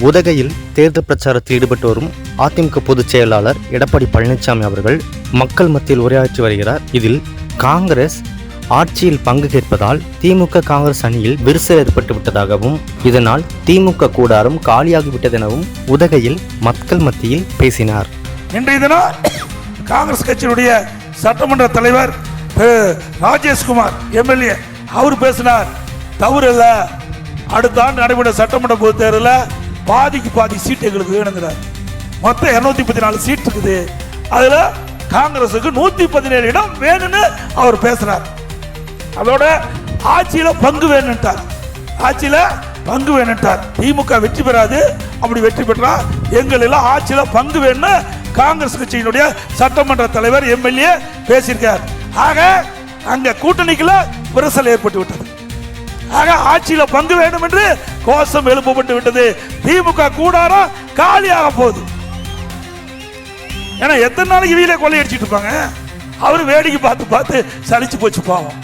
உதகையில் தேர்தல் பிரச்சாரத்தில் ஈடுபட்டு வரும் அதிமுக பொதுச் செயலாளர் எடப்பாடி பழனிசாமி அவர்கள் மக்கள் மத்தியில் உரையாற்றி வருகிறார். இதில் காங்கிரஸ் ஆட்சியில் பங்கு கேட்பதால் திமுக காங்கிரஸ் அணியில் விரிசல் ஏற்பட்டு விட்டதாகவும் இதனால் திமுக கூடாரம் காலியாகிவிட்டது எனவும் உதகையில் மக்கள் மத்தியில் பேசினார். இன்றைய தினம் காங்கிரஸ் கட்சியினுடைய சட்டமன்ற தலைவர் ராஜேஷ்குமார் எம்எல்ஏ அவர் பேசினார். தவறு இல்ல, அடுத்த ஆண்டு நடைபெற்ற சட்டமன்ற பொது தேர்தலில் பாதிக்கு பாதி சீட் எங்களுக்கு வேணுங்கிறார். மொத்தம் 234 சீட் இருக்குது, அதுல காங்கிரசுக்கு 117 இடம் வேணும்னு அவர் பேசுறார். அதோட ஆட்சியில பங்கு வேணும்ட்டார். ஆட்சியில பங்கு வேணும்ட்டார். திமுக வெற்றி பெறாது, அப்படி வெற்றி பெற்றா எங்கள் எல்லாம் ஆட்சியில பங்கு வேணும்னு காங்கிரஸ் கட்சியினுடைய சட்டமன்ற தலைவர் எம்எல்ஏ பேசியிருக்கார். ஆக அங்க கூட்டணிக்குள்ள விரிசல் ஏற்பட்டு விட்டது. ஆக ஆட்சியில பங்கு வேண்டும் என்று கோஷம் எழுப்பப்பட்டு விட்டது. திமுக கூடாரம் காலியாக போகுது. ஏன்னா எத்தனை நாளைக்கு வீல கொள்ளையடிச்சிட்டு இருப்பாங்க. அவரு வேடிக்கை பார்த்து பார்த்து சலிச்சு போச்சு பாவம்.